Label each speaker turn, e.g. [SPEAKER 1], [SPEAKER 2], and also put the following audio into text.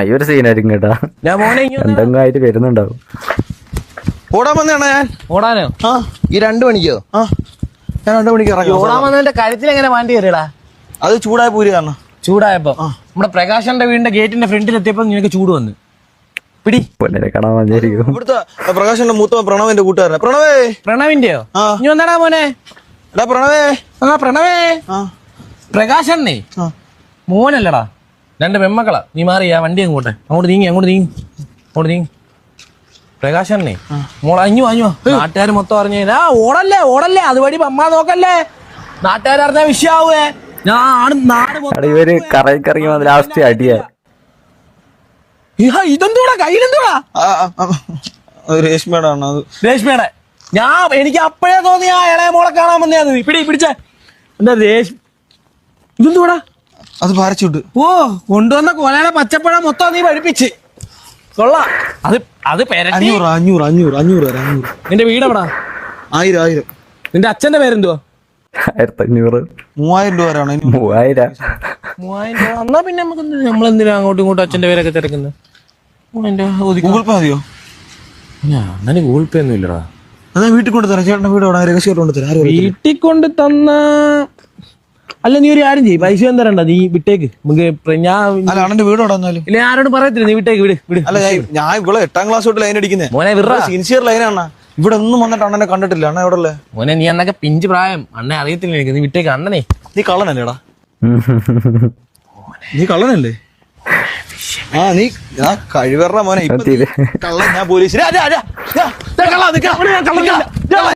[SPEAKER 1] അയ്യൊരു സീനായിരിക്കും കേട്ടാ.
[SPEAKER 2] ഞാൻ മോനെ
[SPEAKER 1] എന്തെങ്കിലും ആയിട്ട് വരുന്നുണ്ടാവും.
[SPEAKER 3] ഓടാൻ വന്നതാണ് ഞാൻ.
[SPEAKER 2] ഓടാനോ?
[SPEAKER 3] ആ ഈ 2 മണിക്കോ? ആ ഞാൻ 2 മണിക്ക് ഇറങ്ങി.
[SPEAKER 2] ഓടാൻ വന്നതിന്റെ കരുത്തിൽ എങ്ങനെ വണ്ടി കയറിയടാ?
[SPEAKER 3] അത് ചൂടായ പൂരി കാരണം.
[SPEAKER 2] ചൂടായപ്പോ നമ്മുടെ പ്രകാശന്റെ വീടിന്റെ ഗേറ്റിന്റെ ഫ്രണ്ടിൽ എത്തിയപ്പോ നിനക്ക് ചൂട് വന്നു. പിടി
[SPEAKER 1] പൊന്നിനെ കാണാൻ വന്നിരിക്കും.
[SPEAKER 3] ഇവിടുത്തെ പ്രകാശന്റെ മൂത്ത പ്രണവിന്റെ കൂട്ടുകാരനെ. പ്രണവേ.
[SPEAKER 2] പ്രണവിന്റെയോ?
[SPEAKER 3] ആ.
[SPEAKER 2] നീ വന്നാടാ മോനെ.
[SPEAKER 3] എടാ പ്രണവേ.
[SPEAKER 2] ആ പ്രണവേ.
[SPEAKER 3] ആ
[SPEAKER 2] പ്രകാശണ്ണേ
[SPEAKER 3] ആ
[SPEAKER 2] മോനല്ലടാ, 2 പെമ്മക്കളാ. നീ മാറിയാ വണ്ടി അങ്ങോട്ട് നീങ്ങി. പ്രകാശണ്ണേ മോളെ അഞ്ഞു നാട്ടുകാർ മൊത്തം അറിഞ്ഞ ഓടല്ലേ അതുവഴി അമ്മ നോക്കല്ലേ, നാട്ടുകാരറിഞ്ഞ വിഷയാവേ. ഞാൻ നാട്
[SPEAKER 1] ഇവര് കറങ്ങി വന്ന് ലാസ്റ്റ് അടിയാ.
[SPEAKER 2] ഇതെന്തോടാ കയ്യിലെന്തോടാ?
[SPEAKER 3] രേഷ്മയുടെ ആണ് അത്.
[SPEAKER 2] രേഷ്മയുടെ. എനിക്ക് അപ്പഴേ തോന്നി ആ ഇളയ മോളെ കാണാൻ വന്നേന്ന്. പിടിച്ചേ എന്താ രേഷ്മ? ഇതെന്തോടാ?
[SPEAKER 3] അത് പാരച്ചൂട്ട്.
[SPEAKER 2] ഓ കൊണ്ടുവന്ന കൊലയുടെ പച്ചപ്പഴം മൊത്തം നീ പഠിപ്പിച്ച് കൊള്ളാം. അത് പെരട്ടി.
[SPEAKER 3] 500
[SPEAKER 2] നിന്റെ വീട് എവിടാ?
[SPEAKER 3] 1000
[SPEAKER 2] നിന്റെ അച്ഛന്റെ പേരെന്തുവാ?
[SPEAKER 1] 1500
[SPEAKER 3] 3000 രൂപ വരാണ്.
[SPEAKER 1] 3000.
[SPEAKER 2] 3000 രൂപ. എന്നാ പിന്നെ നമുക്ക് നമ്മളെന്തിനാ അങ്ങോട്ടും ഇങ്ങോട്ടും അച്ഛന്റെ പേരൊക്കെ തിരക്കുന്നത്?
[SPEAKER 3] ഗൂഗിൾ പേ മതിയോ?
[SPEAKER 2] അങ്ങനെ ഗൂഗിൾ പേ ഒന്നും ഇല്ലടാ.
[SPEAKER 3] അതാ വീട്ടിൽ കൊണ്ട് തരാം. ചേട്ടന്റെ വീട് രഹസ്യം കൊണ്ട് തരാം.
[SPEAKER 2] വീട്ടിൽ കൊണ്ട് തന്ന അല്ല, നീ ഒരു കാര്യം ചെയ്യും, പൈസ ഒന്നും തരണ്ട, നീ വിട്ടേക്ക്.
[SPEAKER 3] അല്ല അണ്ണന്റെ വീട് അവിടെ വന്നാലും
[SPEAKER 2] ഇല്ല, ആരോടും പറയത്തില്ല, നീ വിട്ടേക്ക്. വിട്.
[SPEAKER 3] അല്ല ഞാൻ ഇവിടെ 8ാം ക്ലാസ് തൊട്ട് ലൈൻ അടിക്കുന്നേ.
[SPEAKER 2] മോനെ വിറ
[SPEAKER 3] സിൻസിയർ ലൈനാണ്. ഇവിടെ ഒന്നും വന്നിട്ട് അണ്ണനെ കണ്ടിട്ടില്ല. അണ്ണ എവിടെ ഉള്ളേ?
[SPEAKER 2] മോനെ നീ എന്നൊക്കെ പിഞ്ച് പ്രായം, അണ്ണനെ അറിയത്തില്ല എനിക്ക്. നീ വിട്ടേക്ക്. അണ്ണനെ
[SPEAKER 3] നീ കള്ളനല്ലേടാ? നീ കള്ളനല്ലേ? ആ നീ കഴിവറ മോനെ. കള്ളൻ. ഞാൻ പോലീസിന്